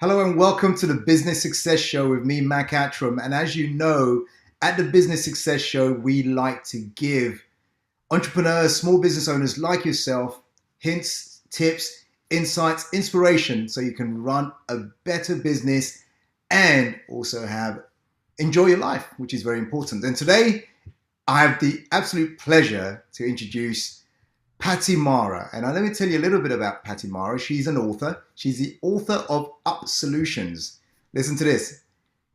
Hello and welcome to the Business Success Show with me, Mac Attram. And as you know, at the Business Success Show, we like to give entrepreneurs, small business owners like yourself, hints, tips, insights, inspiration so you can run a better business and also enjoy your life, which is very important. And today, I have the absolute pleasure to introduce Patti Mara. And let me tell you a little bit about Patti Mara. She's an author. She's the author of UpSolutions. Listen to this.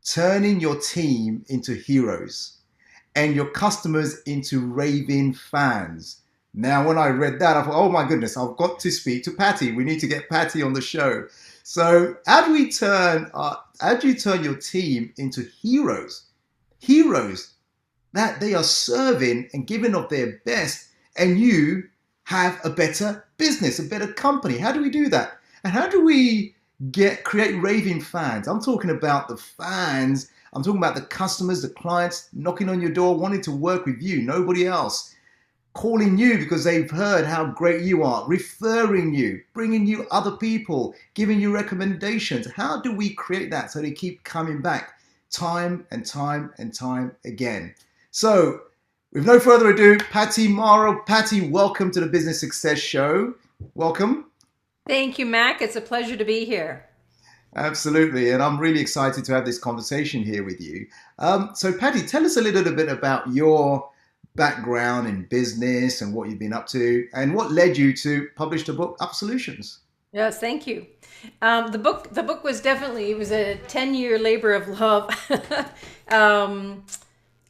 Turning your team into heroes and your customers into raving fans. Now, when I read that, I thought, oh my goodness, I've got to speak to Patti. We need to get Patti on the show. So how do you turn your team into heroes? Heroes that they are serving and giving of their best, and you have a better business, a better company. How do we do that? And how do we create raving fans? I'm talking about the fans. I'm talking about the customers, the clients knocking on your door, wanting to work with you, nobody else, calling you because they've heard how great you are, referring you, bringing you other people, giving you recommendations. How do we create that so they keep coming back time and time and time again? So with no further ado, Patti Mara. Patti, welcome to the Business Success Show. Welcome. Thank you, Mac. It's a pleasure to be here. Absolutely. And I'm really excited to have this conversation here with you. So Patti, tell us a little bit about your background in business and what you've been up to and what led you to publish the book UpSolutions. Yes, thank you. The book was definitely, it was a 10-year labor of love. um,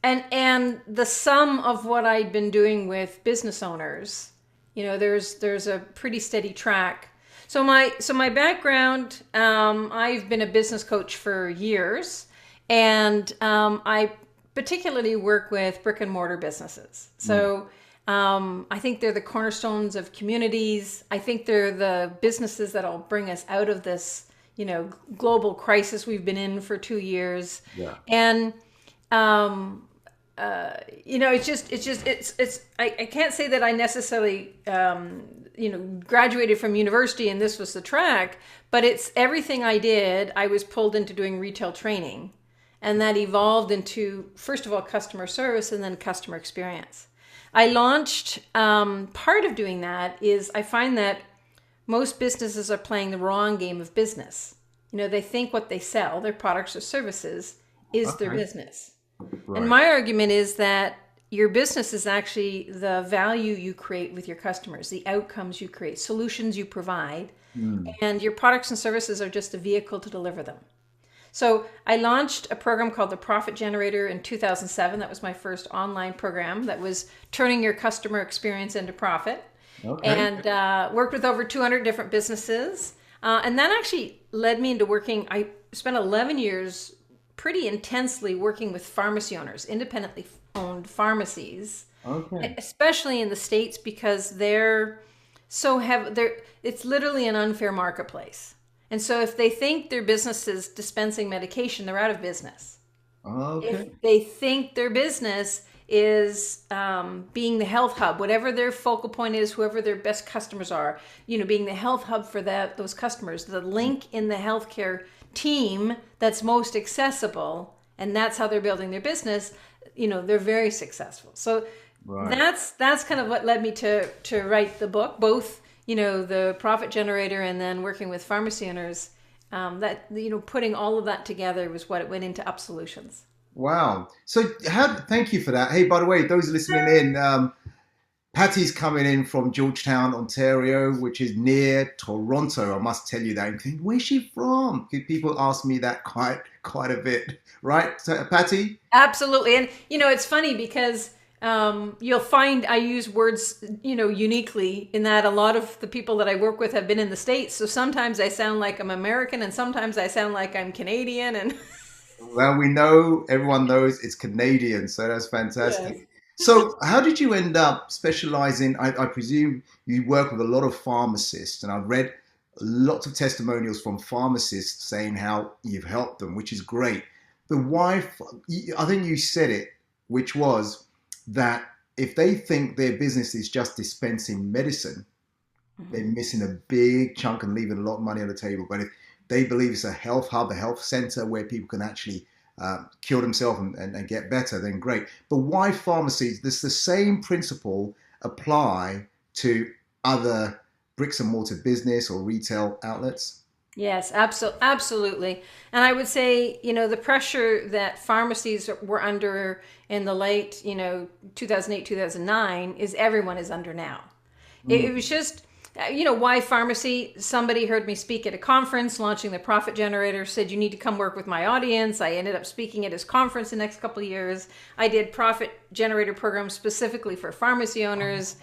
and the sum of what I'd been doing with business owners, there's a pretty steady track. So my background, I've been a business coach for years, and I particularly work with brick and mortar businesses. So I think they're the cornerstones of communities. I think they're the businesses that'll bring us out of this, global crisis we've been in for 2 years. Yeah. And I can't say that I necessarily, graduated from university and this was the track, but it's everything I did. I was pulled into doing retail training, and that evolved into, first of all, customer service and then customer experience. I launched, part of doing that is I find that most businesses are playing the wrong game of business. They think what they sell, their products or services, is their business. Right. And my argument is that your business is actually the value you create with your customers, the outcomes you create, solutions you provide, and your products and services are just a vehicle to deliver them. So I launched a program called the Profit Generator in 2007. That was my first online program that was turning your customer experience into profit. Okay. And worked with over 200 different businesses. And that actually led me into I spent 11 years pretty intensely working with pharmacy owners, independently owned pharmacies, Okay. especially in the States, because it's literally an unfair marketplace. And so if they think their business is dispensing medication, they're out of business. Okay. If they think their business is being the health hub, whatever their focal point is, whoever their best customers are, being the health hub for those customers, the link in the healthcare team that's most accessible, and that's how they're building their business, they're very successful. So Right. that's kind of what led me to write the book, both the Profit Generator and then working with pharmacy owners. Putting all of that together was what it went into UpSolutions. Wow. So thank you for that. Hey, by the way, those listening in, Patti's coming in from Georgetown, Ontario, which is near Toronto. I must tell you that. I'm thinking, where's she from? People ask me that quite a bit, right? So, Patti? Absolutely. And, it's funny because you'll find I use words, uniquely, in that a lot of the people that I work with have been in the States. So sometimes I sound like I'm American and sometimes I sound like I'm Canadian. And Well, everyone knows it's Canadian, so that's fantastic. yes. So, how did you end up specializing? I presume you work with a lot of pharmacists, and I've read lots of testimonials from pharmacists saying how you've helped them, which is great. But why? I think you said it, which was that if they think their business is just dispensing medicine, they're missing a big chunk and leaving a lot of money on the table. But if They believe it's a health hub, a health center where people can actually cure themselves and get better, then great. But why pharmacies? Does the same principle apply to other bricks and mortar business or retail outlets? Yes, absolutely. And I would say, the pressure that pharmacies were under in the late, 2008, 2009 is everyone is under now. It was just, why pharmacy? Somebody heard me speak at a conference launching the profit generator, said, you need to come work with my audience. I ended up speaking at his conference the next couple of years. I did profit generator programs specifically for pharmacy owners.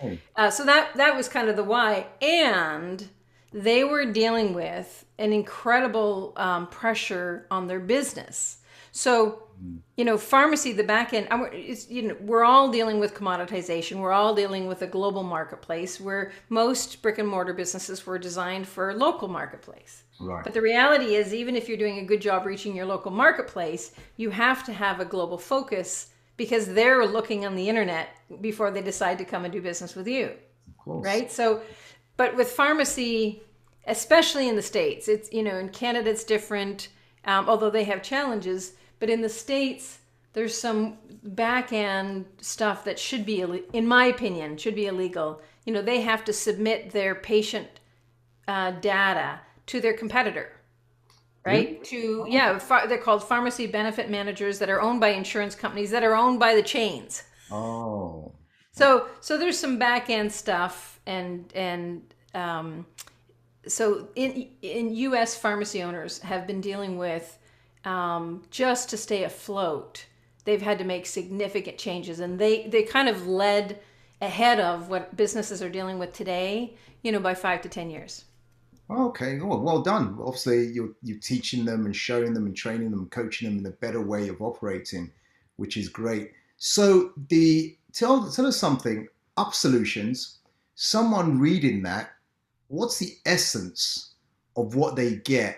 So that was kind of the why. And they were dealing with an incredible pressure on their business. So, pharmacy, the back end, we're all dealing with commoditization. We're all dealing with a global marketplace where most brick and mortar businesses were designed for a local marketplace. Right. But the reality is, even if you're doing a good job reaching your local marketplace, you have to have a global focus because they're looking on the internet before they decide to come and do business with you. Of course. Right? So, but with pharmacy, especially in the States, it's, in Canada it's different, although they have challenges. But in the States, there's some back end stuff that should be, in my opinion, should be illegal. They have to submit their patient data to their competitor, right? They're called pharmacy benefit managers that are owned by insurance companies that are owned by the chains. Oh. So there's some back end stuff, and so in U.S. pharmacy owners have been dealing with, just to stay afloat, they've had to make significant changes, and they kind of led ahead of what businesses are dealing with today, by 5 to 10 years. Okay, well done. Obviously, you're teaching them and showing them and training them, coaching them in a better way of operating, which is great. So tell us something. UpSolutions. Someone reading that, what's the essence of what they get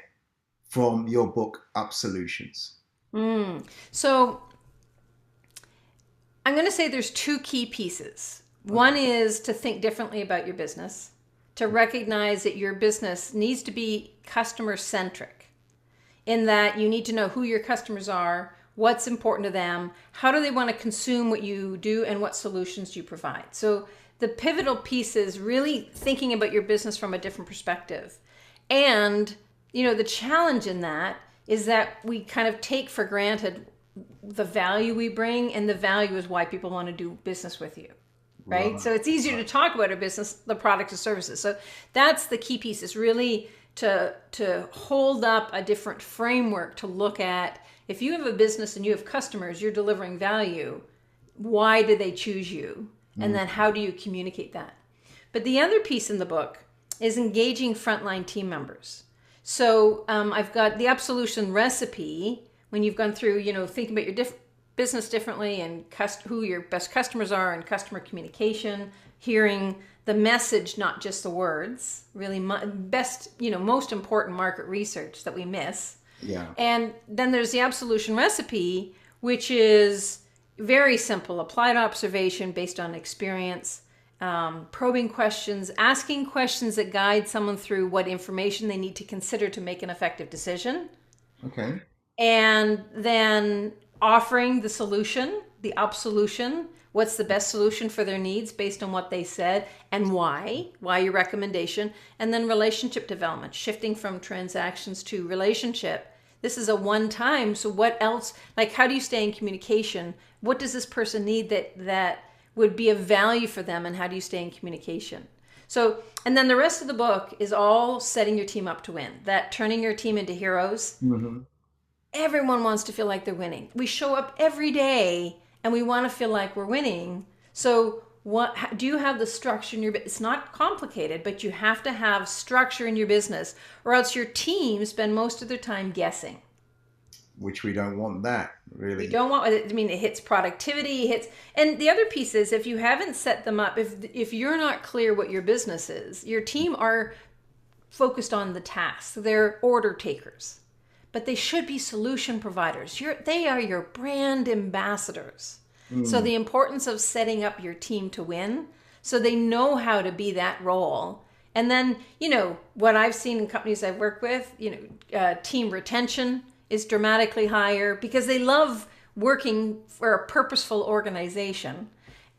from your book, UpSolutions? So I'm going to say there's two key pieces. One is to think differently about your business, to recognize that your business needs to be customer centric, in that you need to know who your customers are, what's important to them, how do they want to consume what you do, and what solutions do you provide. So the pivotal piece is really thinking about your business from a different perspective. And, the challenge in that is that we kind of take for granted the value we bring, and the value is why people want to do business with you. Right? So it's easier to talk about a business, the products and services. So that's the key piece, is really to hold up a different framework to look at. If you have a business and you have customers, you're delivering value, why do they choose you? And then how do you communicate that? But the other piece in the book is engaging frontline team members. So I've got the UpSolution recipe. When you've gone through, thinking about your business differently, and who your best customers are, and customer communication, hearing the message, not just the words, really most important market research that we miss. Yeah. And then there's the UpSolution recipe, which is very simple, applied observation based on experience, probing questions, asking questions that guide someone through what information they need to consider to make an effective decision. Okay. And then offering the solution, the UpSolution, what's the best solution for their needs based on what they said, and why your recommendation. And then relationship development, shifting from transactions to relationship. This is a one-time, so what else, how do you stay in communication? What does this person need that would be of value for them, and how do you stay in communication? So, and then the rest of the book is all setting your team up to win, that turning your team into heroes. Mm-hmm. Everyone wants to feel like they're winning. We show up every day and we want to feel like we're winning. So what do you have the structure in your business? It's not complicated, but you have to have structure in your business, or else your team spend most of their time guessing. Which we don't want that, really. We don't want, it hits productivity, and the other piece is, if you haven't set them up, if you're not clear what your business is, your team are focused on the tasks. They're order takers. But they should be solution providers. They are your brand ambassadors. So the importance of setting up your team to win, so they know how to be that role, And then, what I've seen in companies I've worked with, team retention is dramatically higher because they love working for a purposeful organization,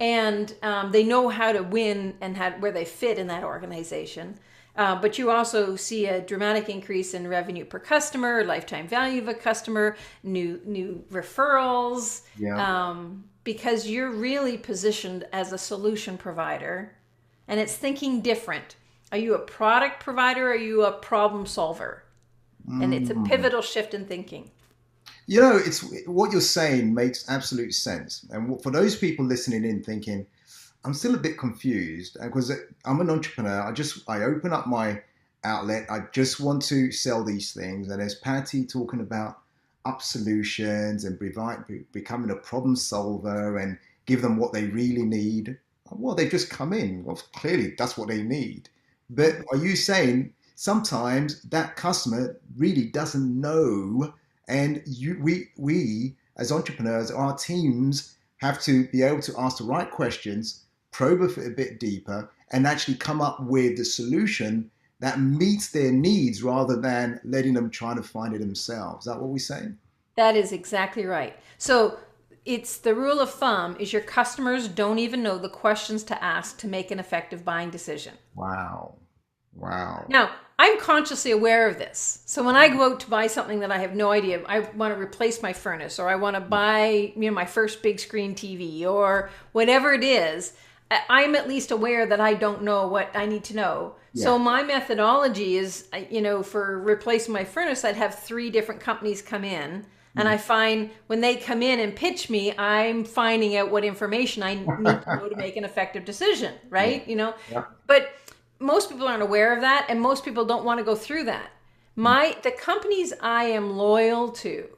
and they know how to win and where they fit in that organization. But you also see a dramatic increase in revenue per customer, lifetime value of a customer, new referrals, Yeah. because you're really positioned as a solution provider, and it's thinking different. Are you a product provider? Or are you a problem solver? And it's a Mm. pivotal shift in thinking. It's what you're saying makes absolute sense. And for those people listening in thinking, I'm still a bit confused because I'm an entrepreneur. I open up my outlet. I just want to sell these things. And there's Patti talking about UpSolutions and becoming a problem solver and give them what they really need. Well, they just come in. Well, clearly that's what they need. But are you saying sometimes that customer really doesn't know, and we as entrepreneurs, our teams have to be able to ask the right questions, probe it a bit deeper, and actually come up with the solution that meets their needs rather than letting them try to find it themselves. Is that what we're saying? That is exactly right. So it's the rule of thumb is your customers don't even know the questions to ask to make an effective buying decision. Wow. Wow. Now, I'm consciously aware of this. So when I go out to buy something that I have no idea, I want to replace my furnace, or I want to buy, my first big screen TV, or whatever it is, I'm at least aware that I don't know what I need to know. Yeah. So my methodology is, for replacing my furnace, I'd have 3 different companies come in. And Mm. I find when they come in and pitch me, I'm finding out what information I need to know to make an effective decision, Yeah. right? Yeah. But most people aren't aware of that, and most people don't want to go through that. Mm. The companies I am loyal to,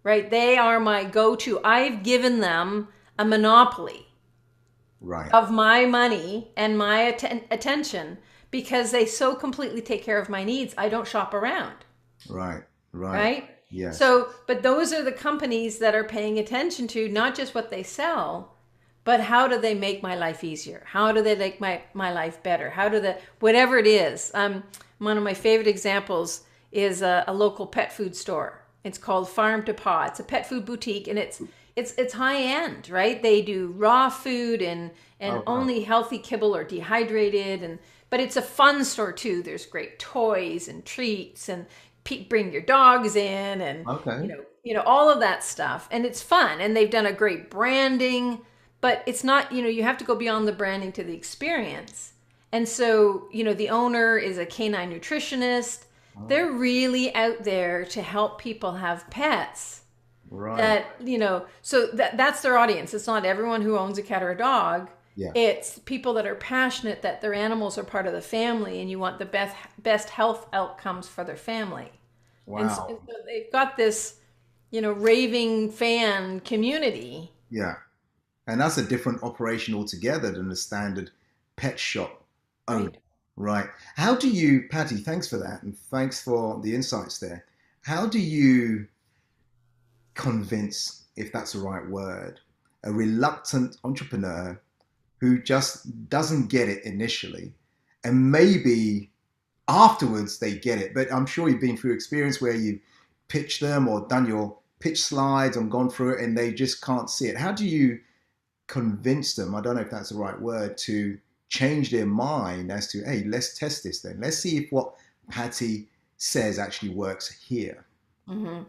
right? They are my go-to. I've given them a monopoly Right. of my money and my attention because they so completely take care of my needs. I don't shop around, Right. Right. right? Yes. So, but those are the companies that are paying attention to not just what they sell, but how do they make my life easier? How do they make my life better? How do they, whatever it is. One of my favorite examples is a local pet food store. It's called Farm to Paw. It's a pet food boutique, and it's high end, right? They do raw food and Oh, wow. only healthy kibble or dehydrated, but it's a fun store too. There's great toys and treats, and bring your dogs in, and Okay. all of that stuff, and it's fun, and they've done a great branding, but it's not, you have to go beyond the branding to the experience. And so, the owner is a canine nutritionist. Oh, They're really out there to help people have pets right. that, so that's their audience. It's not everyone who owns a cat or a dog. Yeah. It's people that are passionate that their animals are part of the family, and you want the best health outcomes for their family. And Wow. so they've got this, raving fan community. Yeah. And that's a different operation altogether than the standard pet shop owner. Right. Right. How do you, Patty, thanks for that. And thanks for the insights there. How do you convince, if that's the right word, a reluctant entrepreneur who just doesn't get it initially, and maybe afterwards they get it? But I'm sure you've been through experience where you've pitched them or done your pitch slides and gone through it and they just can't see it. How do you convince them, I don't know if that's the right word, to change their mind as to, hey, let's test this then. Let's see if what Patty says actually works here. Hmm.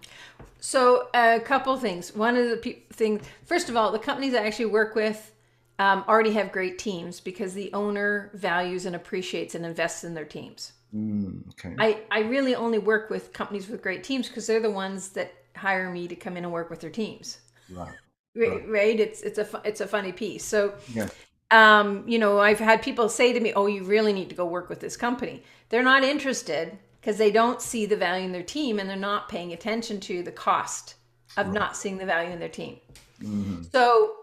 So a couple things. One of the things, first of all, the companies I actually work with already have great teams because the owner values and appreciates and invests in their teams. Okay. I really only work with companies with great teams because they're the ones that hire me to come in and work with their teams. Right. Right. Right? It's a funny piece. So, Yeah. I've had people say to me, "Oh, you really need to go work with this company." They're not interested because they don't see the value in their team, and they're not paying attention to the cost of Right. not seeing the value in their team. Mm-hmm. So,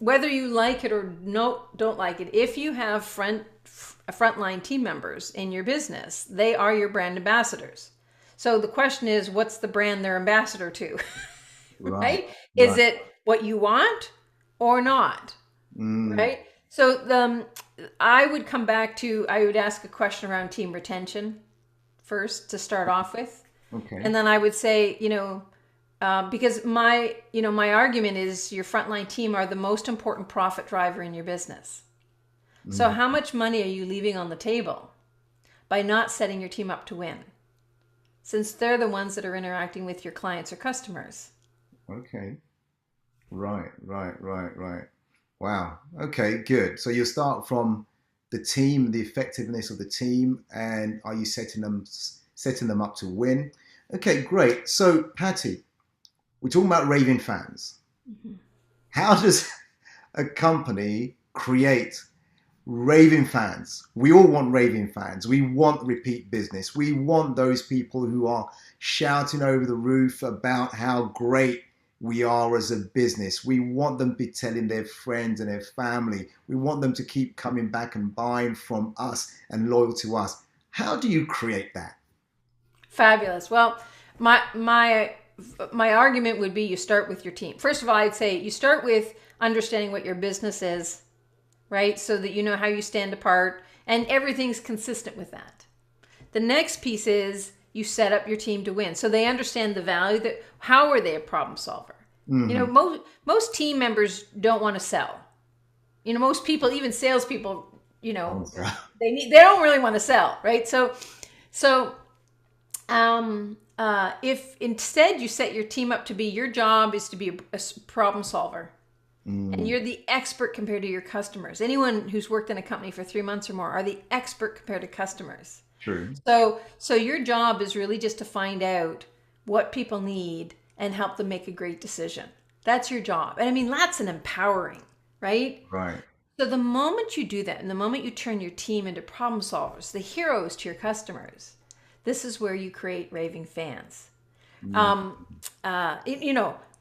whether you like it or don't like it, if you have frontline team members in your business, they are your brand ambassadors. So the question is, what's the brand they're ambassador to? Right. Right? Is Right. it what you want or not? Mm. Right? So I would come back to, I would ask a question around team retention first to start off with. Okay. And then I would say, because my argument is your frontline team are the most important profit driver in your business. So Mm. how much money are you leaving on the table by not setting your team up to win? Since they're the ones that are interacting with your clients or customers. Okay. Right. Wow. Okay, good. So you start from the team, the effectiveness of the team, and are you setting them up to win? Okay, great. So Patti, we're talking about raving fans. Mhm. How does a company create raving fans? We all want raving fans. We want repeat business. We want those people who are shouting over the roof about how great we are as a business. We want them to be telling their friends and their family. We want them to keep coming back and buying from us and loyal to us. How do you create that? Fabulous. Well, my argument would be you start with your team. First of all, I'd say you start with understanding what your business is, right? So that you know how you stand apart and everything's consistent with that. The next piece is you set up your team to win. So they understand the value that how are they a problem solver? Mm-hmm. Most team members don't want to sell. Most people, even salespeople, Oh, yeah. they don't really want to sell, right? So if instead you set your team up to be, your job is to be a problem solver, and Mm, you're the expert compared to your customers. Anyone who's worked in a company for 3 months or more are the expert compared to customers. true. So your job is really just to find out what people need and help them make a great decision. That's your job. And I mean, that's an empowering, right? Right. So the moment you do that, and the moment you turn your team into problem solvers, the heroes to your customers, this is where you create raving fans. Mm, Um,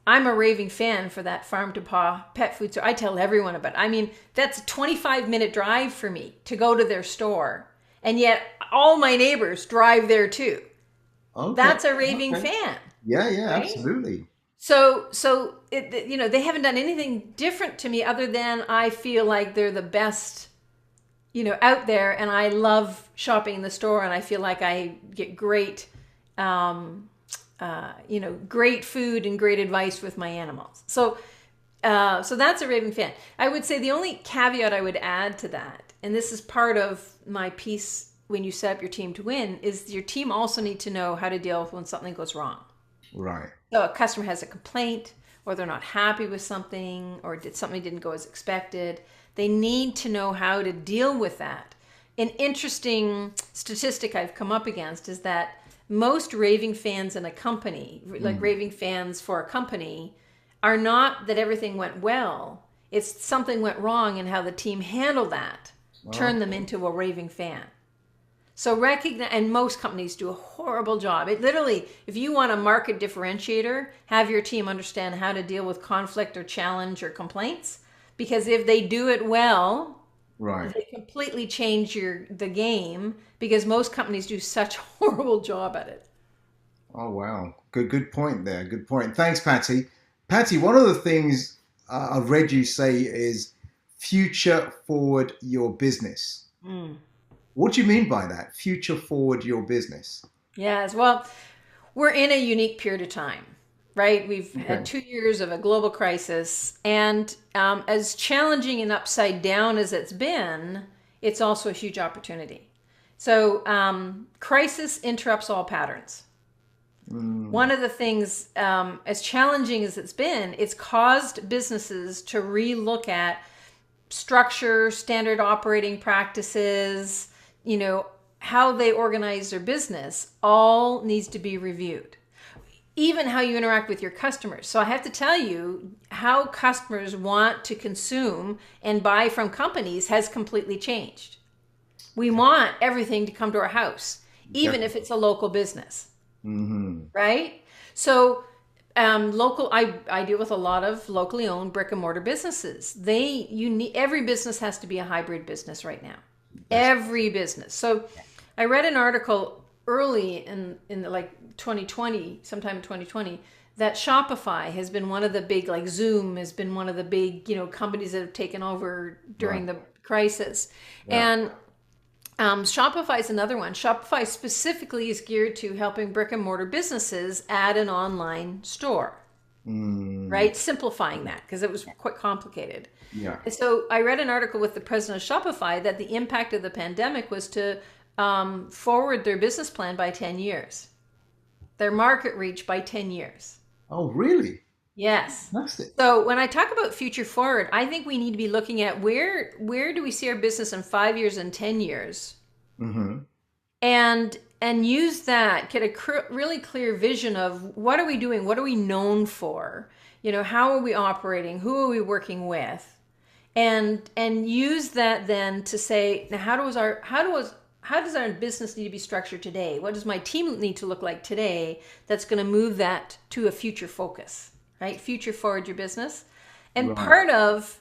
I'm a raving fan for that farm to paw pet food. So I tell everyone about it. I mean, that's a 25-minute drive for me to go to their store. And yet all my neighbors drive there too. okay. That's a raving Okay. fan, Yeah, right? absolutely. So they haven't done anything different to me other than I feel like they're the best, out there, and I love shopping in the store, and I feel like I get great, great food and great advice with my animals. So that's a raving fan. I would say the only caveat I would add to that, and this is part of my piece when you set up your team to win, is your team also need to know how to deal with when something goes wrong. Right. So a customer has a complaint, or they're not happy with something, or something didn't go as expected. They need to know how to deal with that. An interesting statistic I've come up against is that most raving fans in a company, like Mm. raving fans for a company, are not that everything went well. It's something went wrong and how the team handled that turned them Okay. into a raving fan. So recognize, and most companies do a horrible job. It literally, if you want a market differentiator, have your team understand how to deal with conflict or challenge or complaints. Because if they do it well, Right. they completely change the game. Because most companies do such a horrible job at it. Oh, wow. Good point there. Good point. Thanks, Patty. Patty, one of the things I've read you say is future forward your business. Mm. What do you mean by that? Future forward your business. Yes, well, we're in a unique period of time, right? We've had Okay. 2 years of a global crisis, and as challenging and upside down as it's been, it's also a huge opportunity. So, crisis interrupts all patterns. Mm, One of the things, as challenging as it's been, it's caused businesses to relook at structure, standard operating practices, how they organize their business, all needs to be reviewed. Even how you interact with your customers. So I have to tell you, how customers want to consume and buy from companies has completely changed. We want everything to come to our house, even if definitely. it's a local business, Hmm. right? So I deal with a lot of locally owned brick and mortar businesses. Every business has to be a hybrid business right now. That's Every business. So I read an article early in like 2020, sometime in 2020, that Shopify has been one of the big, like Zoom has been one of the big, companies that have taken over during Right. the crisis. Yeah. And Shopify is another one. Shopify specifically is geared to helping brick and mortar businesses add an online store, Mm, right? Simplifying that because it was quite complicated. yeah. And so I read an article with the president of Shopify that the impact of the pandemic was to forward their business plan by 10 years, their market reach by 10 years. Oh, really? Yes. That's it. So when I talk about future forward, I think we need to be looking at where do we see our business in 5 years and 10 years, Mm-hmm. and use that, get a really clear vision of what are we doing, what are we known for, how are we operating, who are we working with, and use that then to say, now how does our business need to be structured today? What does my team need to look like today that's going to move that to a future focus, right? Future forward your business. And Right. part of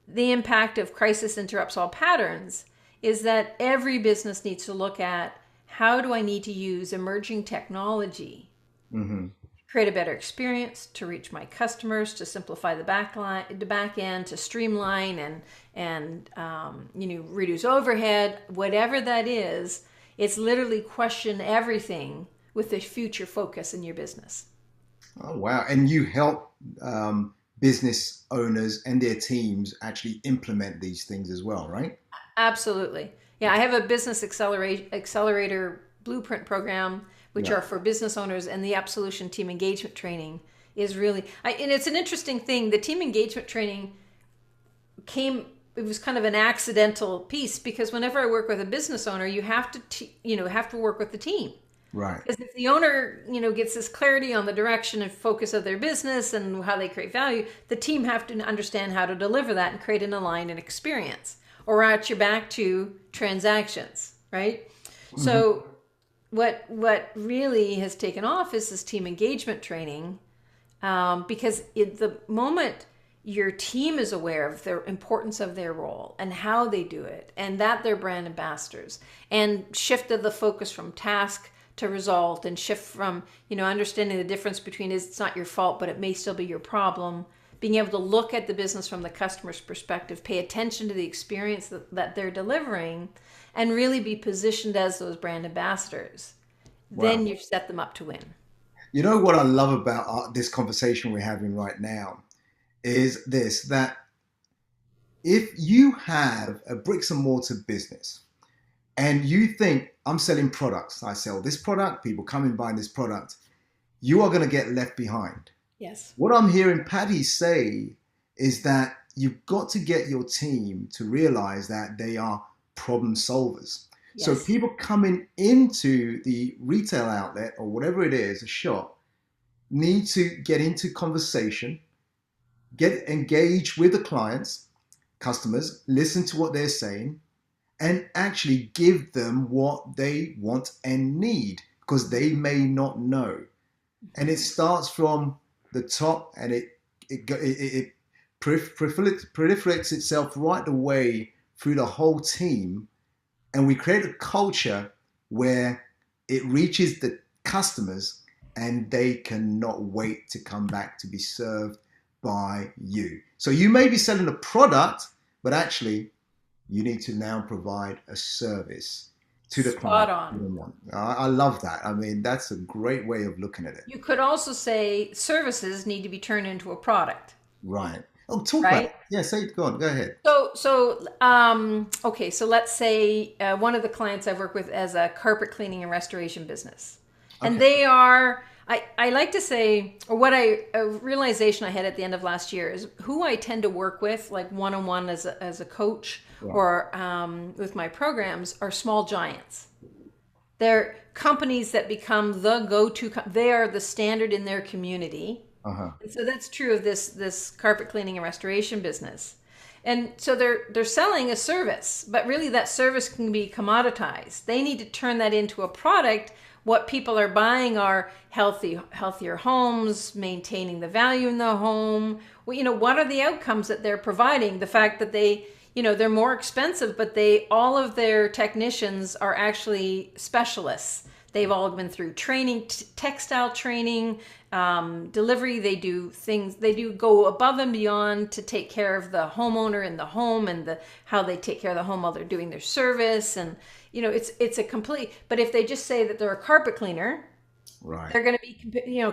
the impact of crisis interrupts all patterns is that every business needs to look at how do I need to use emerging technology, Mm-hmm. create a better experience to reach my customers, to simplify the back end, to streamline and reduce overhead, whatever that is. It's literally question everything with a future focus in your business. Oh, wow. And you help business owners and their teams actually implement these things as well, right? Absolutely. Yeah, I have a business accelerator blueprint program, which Yeah. are for business owners, and the UpSolution team engagement training is really, and it's an interesting thing. The team engagement training it was kind of an accidental piece because whenever I work with a business owner, you have to work with the team. Right. Because if the owner, gets this clarity on the direction and focus of their business and how they create value, the team have to understand how to deliver that and create an aligned experience. Or at your back to transactions, right? Mm-hmm. So what really has taken off is this team engagement training, because at the moment your team is aware of the importance of their role and how they do it, and that they're brand ambassadors, and shifted the focus from task to result, and shift from understanding the difference between it's not your fault but it may still be your problem, being able to look at the business from the customer's perspective, pay attention to the experience that they're delivering, and really be positioned as those brand ambassadors. Wow. Then you set them up to win. You know what I love about this conversation we're having right now is this, that if you have a bricks and mortar business and you think I'm selling products, I sell this product, people come and buy this product, you are going to get left behind. Yes. What I'm hearing Patti say is that you've got to get your team to realize that they are problem solvers. So Yes. people coming into the retail outlet or whatever it is, a shop, need to get into conversation, get engaged with the clients, customers, listen to what they're saying, and actually give them what they want and need because they may not know. And it starts from the top, and it proliferates itself right away through the whole team, and we create a culture where it reaches the customers and they cannot wait to come back to be served by you. So you may be selling a product, but actually you need to now provide a service to the Spot client. on. I love that. I mean, that's a great way of looking at it. You could also say services need to be turned into a product, Right. Oh, talk about it. right? Yeah, say it. Go on. Go ahead. Okay, so let's say one of the clients I've worked with as a carpet cleaning and restoration business, and Okay. they are. I like to say, or a realization I had at the end of last year is who I tend to work with, like one on one as a coach, Right. or with my programs, are small giants. They're companies that become the go-to. They are the standard in their community. Uh-huh. And so that's true of this carpet cleaning and restoration business. And so they're selling a service, but really that service can be commoditized. They need to turn that into a product. What people are buying are healthier homes, maintaining the value in the home. Well, what are the outcomes that they're providing? The fact that they're more expensive, but all of their technicians are actually specialists. They've all been through training, textile training, delivery. They do things, they do go above and beyond to take care of the homeowner in the home, and how they take care of the home while they're doing their service. And, it's a complete, but if they just say that they're a carpet cleaner, Right. they're going to be,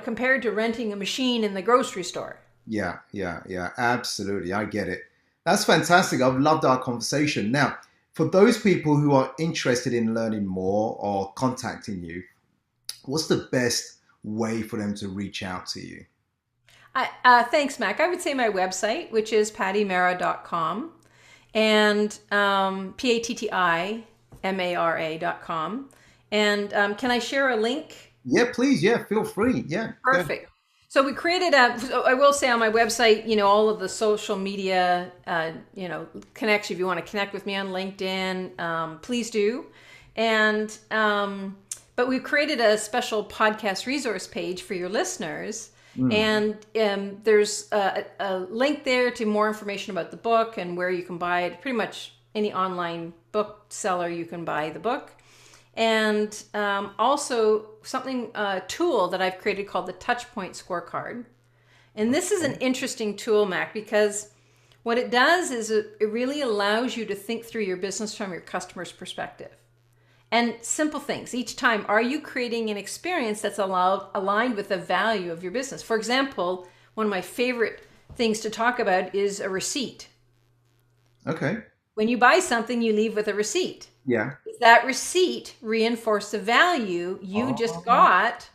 compared to renting a machine in the grocery store. Yeah, yeah, yeah, absolutely. I get it. That's fantastic. I've loved our conversation. Now, for those people who are interested in learning more or contacting you, what's the best way for them to reach out to you? Thanks, Mac. I would say my website, which is pattimara.com, and pattimara.com. And can I share a link? Yeah, please. Yeah, feel free. Yeah. Perfect. So we created so I will say on my website, all of the social media, connection. If you want to connect with me on LinkedIn, please do. And, but we've created a special podcast resource page for your listeners. And there's a link there to more information about the book and where you can buy it. Pretty much any online bookseller, you can buy the book. And also a tool that I've created called the Touchpoint Scorecard. And this is an interesting tool, Mac, because what it does is it really allows you to think through your business from your customer's perspective. And simple things. Each time, are you creating an experience that's aligned with the value of your business? For example, one of my favorite things to talk about is a receipt. Okay. When you buy something, you leave with a receipt. Yeah. Does that receipt reinforce the value you just got?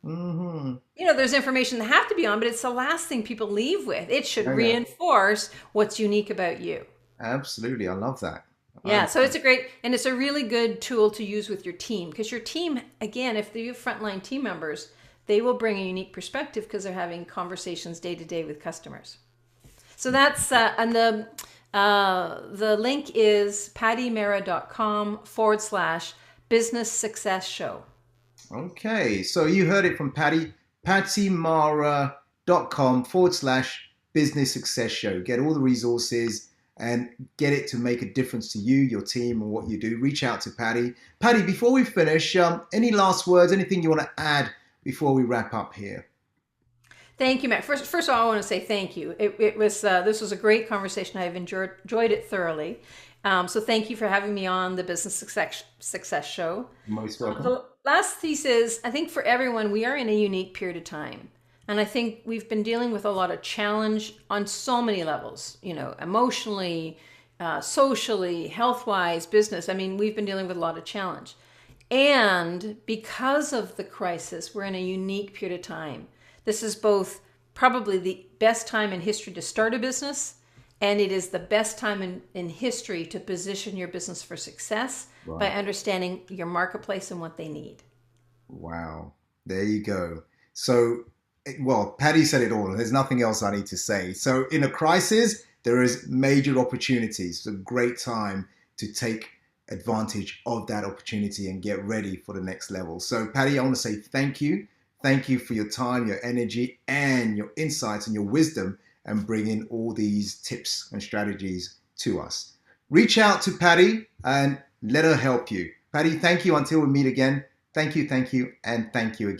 Mm-hmm. There's information that have to be on, but it's the last thing people leave with. It should reinforce what's unique about you. Absolutely. I love that. Yeah, so it's a really good tool to use with your team, because your team, again, if you have frontline team members, they will bring a unique perspective because they're having conversations day to day with customers. So that's, and the link is pattimara.com/business success show. Okay, so you heard it from Patti, pattimara.com/business success show. Get all the resources and get it to make a difference to you, your team, and what you do. Reach out to Patti. Patti, before we finish, any last words, anything you want to add before we wrap up here? Thank you, Matt. First of all, I want to say thank you. This was a great conversation. I've enjoyed it thoroughly. So thank you for having me on the Business Success Show. Most welcome. The last piece is, I think for everyone, we are in a unique period of time. And I think we've been dealing with a lot of challenge on so many levels, emotionally, socially, health-wise, business. I mean, we've been dealing with a lot of challenge. And because of the crisis, we're in a unique period of time. This is both probably the best time in history to start a business, and it is the best time in history to position your business for success by understanding your marketplace and what they need. Wow. There you go. So, Patti said it all. There's nothing else I need to say. So in a crisis, there is major opportunities. It's a great time to take advantage of that opportunity and get ready for the next level. So Patti, I want to say thank you. Thank you for your time, your energy, and your insights and your wisdom, and bringing all these tips and strategies to us. Reach out to Patti and let her help you. Patti, thank you until we meet again. Thank you, and thank you again.